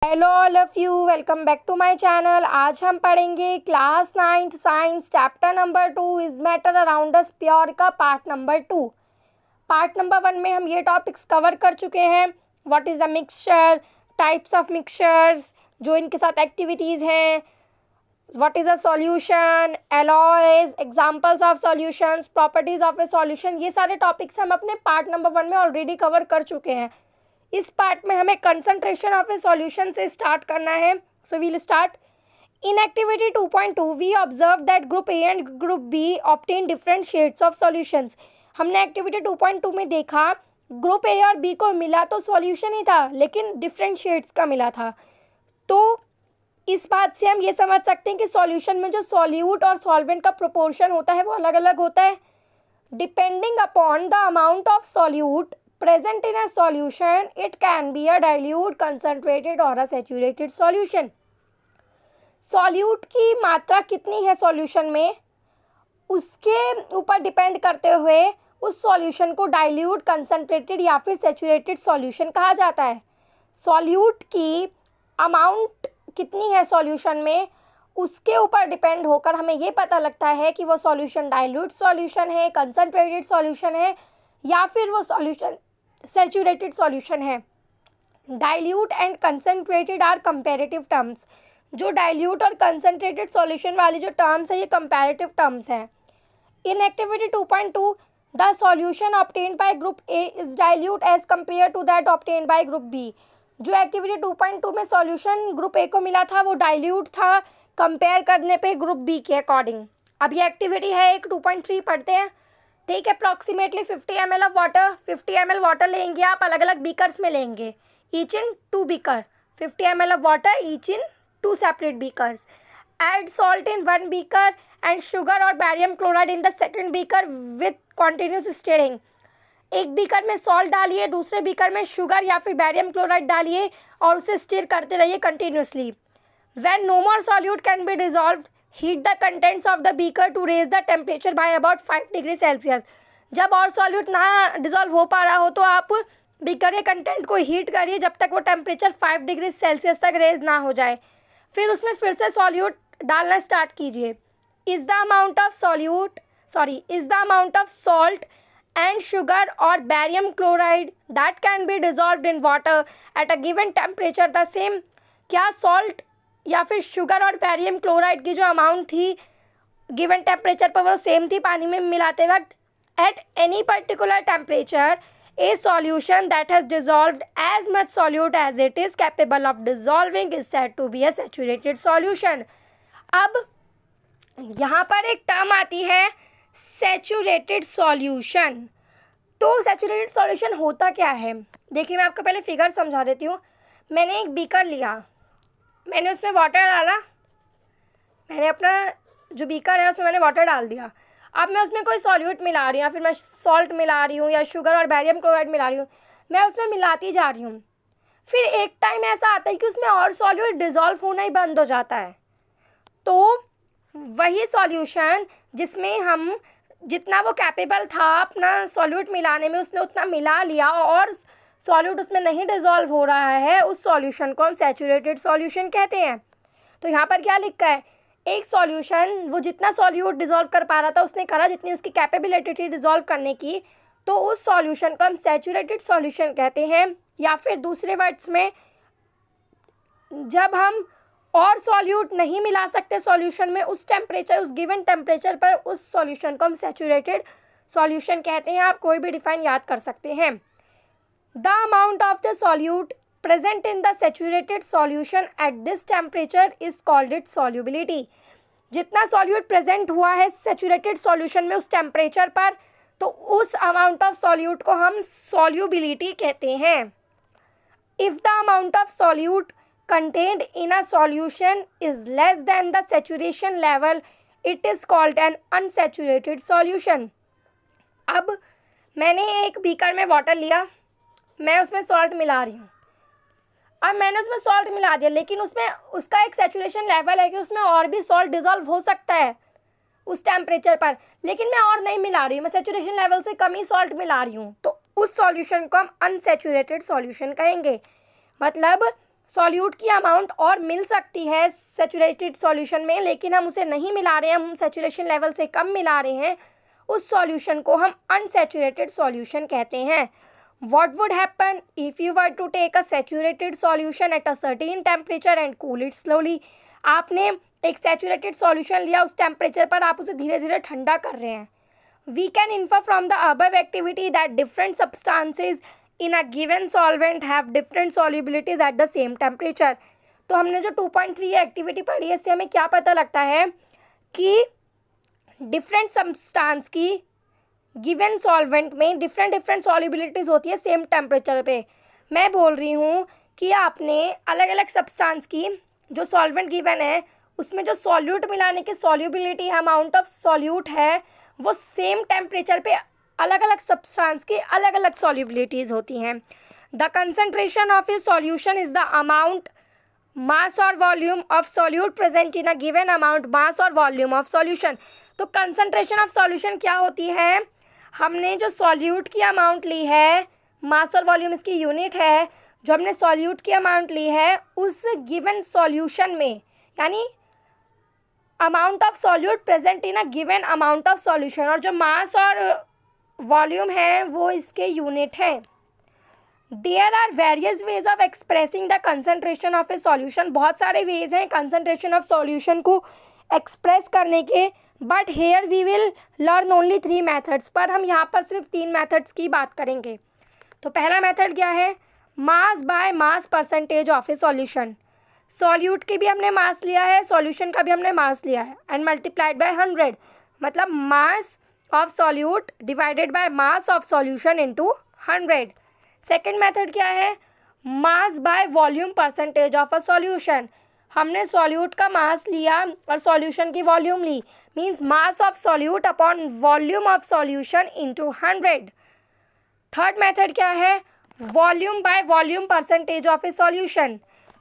Hello all of you, welcome back to my channel. आज हम पढ़ेंगे class 9th science chapter number 2 is matter around us pure का part number 2। Part number 1 में हम ये topics cover कर चुके हैं। What is a mixture, types of mixtures, जो इनके साथ एक्टिविटीज़ हैं, what is a solution, alloys, examples of solutions, properties of a solution. ये सारे टॉपिक्स हम अपने पार्ट नंबर 1 में ऑलरेडी कवर कर चुके हैं। इस पार्ट में हमें कंसंट्रेशन ऑफ ए सॉल्यूशन से स्टार्ट करना है। So we'll start. In activity 2.2 we observe that group A and group B obtain different shades of solutions. हमने एक्टिविटी 2.2 में देखा ग्रुप ए और बी को मिला तो सॉल्यूशन ही था, लेकिन डिफरेंट शेड्स का मिला था। तो इस बात से हम ये समझ सकते हैं कि सॉल्यूशन में जो सॉल्यूट और सॉल्वेंट का प्रोपोर्शन होता है वो अलग अलग होता है। Depending upon the amount of solute present in a solution, it can be a dilute, concentrated or a saturated solution. Solute की मात्रा कितनी है सॉल्यूशन में, उसके ऊपर डिपेंड करते हुए उस सॉल्यूशन को डाइल्यूट, कंसंट्रेटेड या फिर सैचुरेटेड सॉल्यूशन कहा जाता है। सॉल्यूट की अमाउंट कितनी है सॉल्यूशन में, उसके ऊपर डिपेंड होकर हमें ये पता लगता है कि वो सॉल्यूशन डाइल्यूट सॉल्यूशन है, कंसंट्रेटेड सॉल्यूशन है या फिर वो सॉल्यूशन सैचुरेटेड सॉल्यूशन है। Dilute and concentrated are comparative terms. जो डाइल्यूट और कंसंट्रेटेड सॉल्यूशन वाली जो टर्म्स है ये कंपैरेटिव टर्म्स हैं। In activity 2.2 the solution obtained by group A is dilute as compare to that obtained by group B. जो activity 2.2 में solution group A को मिला था वो डाइल्यूट था कंपेयर करने पे ग्रुप बी के अकॉर्डिंग। अब ये एक्टिविटी है एक 2.3 पढ़ते हैं। ठीक है, approximately 50 ml of water, 50 ml water लेंगे आप, अलग अलग बीकर्स में लेंगे, each in 2 beaker. 50 ml of water each in 2 separate beakers. Add salt in 1 beaker and sugar और barium chloride in the second beaker with continuous stirring. एक beaker में salt डालिए, दूसरे बीकर में शुगर या फिर बैरियम क्लोराइड डालिए और उसे स्टीयर करते रहिए continuously. When no more solute can be dissolved, heat the contents of the beaker to raise the temperature by about 5 degree Celsius. जब और सॉल्यूट ना डिजॉल्व हो पा रहा हो तो आप बीकर के कंटेंट को हीट करिए जब तक वो टेम्परेचर 5 डिग्री सेल्सियस तक रेज ना हो जाए। फिर उसमें फिर से सॉल्यूट डालना स्टार्ट कीजिए। Is the amount of salt and sugar और barium chloride that can be dissolved in water at a given temperature the same. क्या सॉल्ट या फिर शुगर और बैरियम क्लोराइड की जो अमाउंट थी गिवन टेम्परेचर पर वो सेम थी पानी में मिलाते वक्त। At any particular temperature a solution that has dissolved as much solute as it is capable of dissolving is said to be a saturated solution. अब यहाँ पर एक टर्म आती है सैचुरेटेड सॉल्यूशन। तो सैचुरेटेड सॉल्यूशन होता क्या है, देखिए मैं आपको पहले फिगर समझा देती हूँ। मैंने एक बीकर लिया, मैंने उसमें वाटर डाला, मैंने अपना जो बीकर है उसमें मैंने वाटर डाल दिया। अब मैं उसमें कोई सॉल्यूट मिला रही हूँ या फिर मैं सॉल्ट मिला रही हूँ या शुगर और बैरियम क्लोराइड मिला रही हूँ, मैं उसमें मिलाती जा रही हूँ। फिर एक टाइम ऐसा आता है कि उसमें और सॉल्यूट डिज़ोल्व होना ही बंद हो जाता है। तो वही सॉल्यूशन जिसमें हम जितना वो कैपेबल था अपना सॉल्यूट मिलाने में, उसने उतना मिला लिया और सॉल्यूट उसमें नहीं डिज़ोल्व हो रहा है, उस सॉल्यूशन को हम सैचुरेटेड सॉल्यूशन कहते हैं। तो यहाँ पर क्या लिखा है, एक सॉल्यूशन वो जितना सॉल्यूट डिज़ोल्व कर पा रहा था उसने करा जितनी उसकी कैपेबिलिटी थी डिज़ोल्व करने की, तो उस सॉल्यूशन को हम सैचुरेटेड सॉल्यूशन कहते हैं। या फिर दूसरे वर्ड्स में जब हम और सॉल्यूट नहीं मिला सकते सॉल्यूशन में उस टेम्परेचर, उस गिवन टेम्परेचर पर, उस सॉल्यूशन को हम सैचुरेटेड सॉल्यूशन कहते हैं। आप कोई भी डिफाइन याद कर सकते हैं। The amount of the solute present in the saturated solution at this temperature is called its solubility. जितना सॉल्यूट प्रेजेंट हुआ है सैचुरेटेड सॉल्यूशन में उस टेम्परेचर पर, तो उस अमाउंट ऑफ सॉल्यूट को हम सॉल्युबिलिटी कहते हैं। If the amount of solute contained in a solution is less than the saturation level, it is called an unsaturated solution. अब मैंने एक बीकर में वाटर लिया, मैं उसमें सॉल्ट मिला रही हूँ। अब मैंने उसमें सॉल्ट मिला दिया, लेकिन उसमें उसका एक सैचुरेशन लेवल है कि उसमें और भी सॉल्ट डिज़ोल्व हो सकता है उस टेम्परेचर पर, लेकिन मैं और नहीं मिला रही हूँ, मैं सैचुरेशन लेवल से कम ही सॉल्ट मिला रही हूँ। तो उस सॉल्यूशन को हम अनसैचुरेटेड सॉल्यूशन कहेंगे। मतलब सॉल्यूट की अमाउंट और मिल सकती है सैचुरेटेड सॉल्यूशन में, लेकिन हम उसे नहीं मिला रहे हैं, हम सैचुरेशन लेवल से कम मिला रहे हैं, उस सॉल्यूशन को हम अनसैचुरेटेड सॉल्यूशन कहते हैं। What would happen if you were to take a saturated solution at a certain temperature and cool it slowly? आपने एक सैचुरेटेड सॉल्यूशन लिया, उस टेम्परेचर पर आप उसे धीरे धीरे ठंडा कर रहे हैं। We can infer from the above activity that different substances in a given solvent have different solubilities at the same temperature. तो हमने जो 2.3 एक्टिविटी पढ़ी है, इससे हमें क्या पता लगता है कि डिफरेंट सब्सटेंस की गिवन सॉल्वेंट में डिफरेंट सॉल्युबिलिटीज़ होती है सेम टेम्परेचर पे। मैं बोल रही हूँ कि आपने अलग अलग सब्सटेंस की जो सॉल्वेंट गिवन है उसमें जो सॉल्यूट मिलाने की सॉल्युबिलिटी है, अमाउंट ऑफ सॉल्यूट है, वो सेम टेम्परेचर पे अलग अलग सब्सटेंस की अलग अलग सॉल्युबिलिटीज़ होती हैं। The concentration of a solution is the amount mass और volume of solute present in a given amount mass और वॉल्यूम ऑफ सॉल्यूशन। तो कंसनट्रेशन ऑफ सॉल्यूशन क्या होती है? हमने जो सॉल्यूट की अमाउंट ली है, मास और वॉल्यूम इसकी यूनिट है, जो हमने सॉल्यूट की अमाउंट ली है उस गिवन सॉल्यूशन में, यानी amount of solute present in a given amount of solution, और जो मास और वॉल्यूम है वो इसके यूनिट है। There are various ways of expressing the concentration of a solution. बहुत सारे वेज हैं कंसनट्रेशन ऑफ सॉल्यूशन को एक्सप्रेस करने के, but here we will learn only 3 methods. पर हम यहाँ पर सिर्फ 3 मेथड्स की बात करेंगे। तो पहला मेथड क्या है? Mass by mass percentage of a solution. Solute की भी हमने मास लिया है, सॉल्यूशन का भी हमने मास लिया है, एंड मल्टीप्लाइड बाय 100, मतलब mass of solute divided by mass of solution into 100। Second method क्या है? Mass by volume percentage of a solution. हमने सॉल्यूट का मास लिया और सॉल्यूशन की वॉल्यूम ली, means mass of solute upon volume of solution into 100। Third method क्या है? Volume by volume percentage of a solution,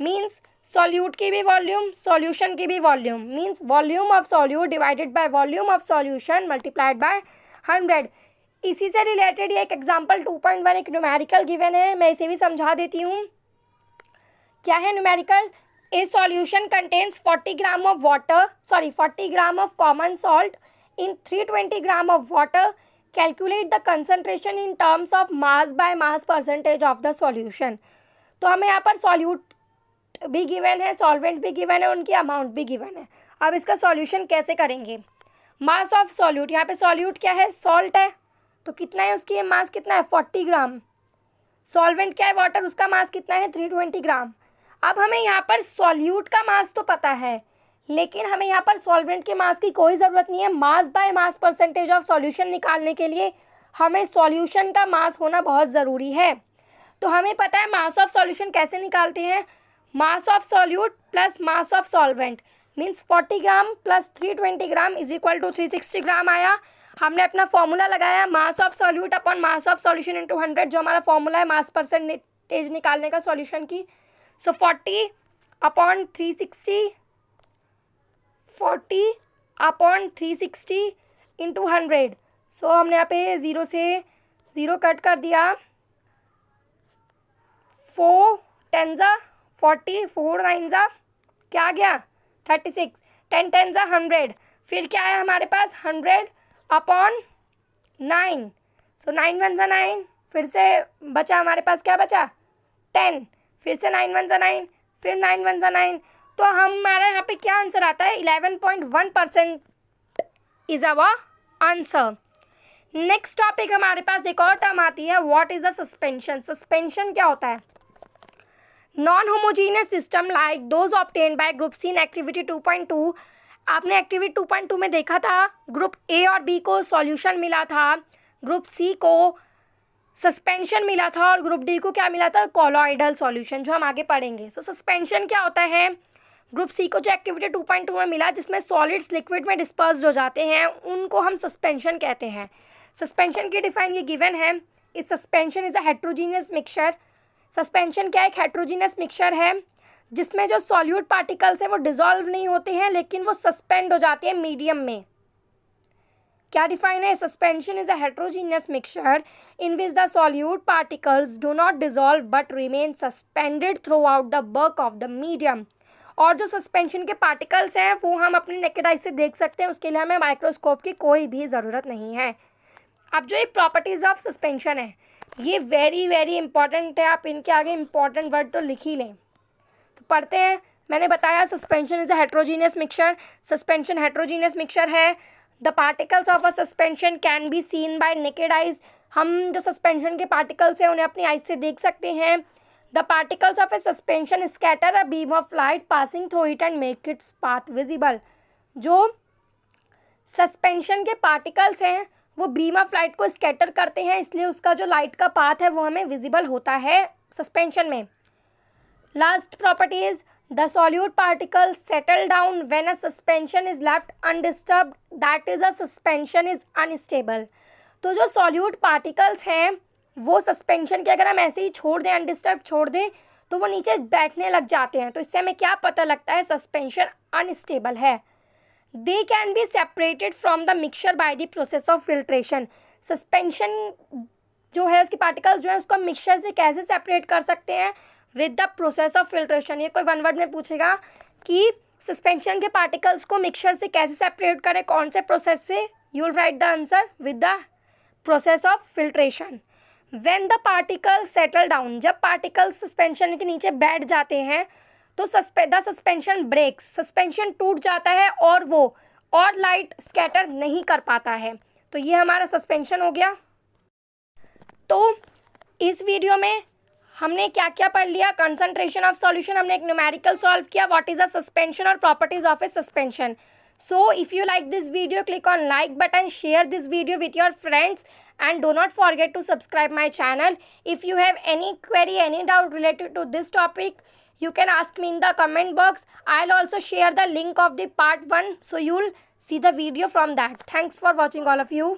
means solute की भी वॉल्यूम, सॉल्यूशन की भी volume, means volume of solute divided by volume of solution multiplied by 100। इसी से related ये एक एग्जाम्पल 2.1 एक न्यूमेरिकल गिवन है, मैं इसे भी समझा देती हूँ। क्या है numerical? A solution contains 40 gram of common salt in 320 gram of water. Calculate the concentration in terms of mass by mass percentage of the solution. तो हमें यहाँ पर सॉल्यूट भी गिवन है, सॉल्वेंट भी गिवन है, उनकी अमाउंट भी गिवन है। अब इसका सॉल्यूशन कैसे करेंगे? मास ऑफ सॉल्यूट, यहाँ पे सॉल्यूट क्या है? सॉल्ट है, तो कितना है उसकी मास कितना है? 40 ग्राम। सॉल्वेंट क्या है? वाटर, उसका मास कितना है? 320 ग्राम। अब हमें यहाँ पर सॉल्यूट का मास तो पता है, लेकिन हमें यहाँ पर सॉल्वेंट के मास की कोई ज़रूरत नहीं है। Mass by mass percentage of solution निकालने के लिए हमें सॉल्यूशन का मास होना बहुत ज़रूरी है। तो हमें पता है मास ऑफ सॉल्यूशन कैसे निकालते हैं? Mass of solute plus mass of solvent, means 40 gram plus 320 gram is equal to 360 gram आया। हमने अपना फॉर्मूला लगाया, mass of solute upon mass of solution into 100, जो हमारा फॉर्मूला है मास परसेंटेज निकालने का सॉल्यूशन की। सो 40 अपॉन 360 इंटू 100। सो हमने यहाँ पे 0 से 0 कट कर दिया। 4 10 ज़ा 40, 4 9 ज़ा क्या आ गया? 36, 10 10 ज़ा 100। फिर क्या है हमारे पास? 100 अपॉन 9। सो 9 1 ज़ा 9, फिर से बचा हमारे पास, क्या बचा? 10, फिर से 9 1 ज़ा 9, फिर 9 1 ज़ा 9। तो हमारा यहाँ पे क्या आंसर आता है? 11.1% is our answer. Next topic हमारे पास एक और टर्म आती है, what is a suspension. Suspension क्या होता है? Non homogeneous system like those obtained by group C in activity 2.2। आपने एक्टिविटी 2.2 में देखा था ग्रुप ए और बी को सॉल्यूशन मिला था, ग्रुप सी को सस्पेंशन मिला था, और ग्रुप डी को क्या मिला था? कॉलॉइडल सॉल्यूशन, जो हम आगे पढ़ेंगे। सो सस्पेंशन क्या होता है? ग्रुप सी को जो एक्टिविटी 2.2 में मिला, जिसमें सॉलिड्स लिक्विड में डिस्पर्स हो जाते हैं, उनको हम सस्पेंशन कहते हैं। सस्पेंशन की डिफाइन ये गिवन है, इस suspension is a heterogeneous mixture. Suspension क्या? एक हेट्रोजीनियस मिक्सचर है जिसमें जो सॉल्यूट पार्टिकल्स हैं वो डिजॉल्व नहीं होते हैं, लेकिन वो सस्पेंड हो जाते हैं मीडियम में। क्या डिफाइन है? Suspension is a heterogeneous mixture in which the solute particles do not dissolve but remain suspended through out the work of the medium. और जो सस्पेंशन के पार्टिकल्स हैं वो हम अपने नेकेड आई से देख सकते हैं, उसके लिए हमें माइक्रोस्कोप की कोई भी ज़रूरत नहीं है। अब जो ये प्रॉपर्टीज़ ऑफ सस्पेंशन है ये वेरी वेरी इंपॉर्टेंट है, आप इनके आगे इंपॉर्टेंट वर्ड तो लिख ही लें। तो पढ़ते हैं। मैंने बताया suspension is a heterogeneous mixture, suspension heterogeneous mixture है। The particles of a suspension can be seen by naked eyes, हम जो सस्पेंशन के पार्टिकल्स हैं उन्हें अपनी आइज से देख सकते हैं। The particles of A suspension scatter a beam of light passing through it and make its path visible. जो सस्पेंशन के पार्टिकल्स हैं वो बीम ऑफ लाइट को स्कैटर करते हैं, इसलिए उसका जो लाइट का पाथ है वो हमें विजिबल होता है सस्पेंशन में। Last property is the solute particles settle down when a suspension is left undisturbed, that is a suspension is unstable. तो जो सॉल्यूट पार्टिकल्स हैं वो सस्पेंशन के अगर हम ऐसे ही छोड़ दें, अनडिस्टर्ब छोड़ दें, तो वो नीचे बैठने लग जाते हैं। तो इससे हमें क्या पता लगता है? सस्पेंशन अनस्टेबल है। They can be separated from the mixture by the process of filtration. Suspension जो है उसके पार्टिकल्स जो है उसको हम मिक्सचर से कैसे सेपरेट कर सकते हैं? With the process of filtration. ये कोई वन वर्ड में पूछेगा कि सस्पेंशन के पार्टिकल्स को मिक्सचर से कैसे सेपरेट करें, कौन से प्रोसेस से? You will write the answer with the process of filtration. When the particles settle down, जब पार्टिकल्स सस्पेंशन के नीचे बैठ जाते हैं तो द सस्पेंशन ब्रेक्स, सस्पेंशन टूट जाता है और वो और लाइट स्कैटर नहीं कर पाता है। तो ये हमारा सस्पेंशन हो गया। तो इस वीडियो में हमने क्या क्या पढ़ लिया? कंसंट्रेशन ऑफ सॉल्यूशन, हमने एक न्यूमेरिकल सॉल्व किया, व्हाट इज अ सस्पेंशन और properties of A suspension. So if you like this video, click on like button, share this video with your friends and do not forget to subscribe my channel. If you have any query, any doubt related to this topic, you can ask me in the comment box. I'll also share the link of the part 1 so you'll see the video from that. Thanks for watching all of you.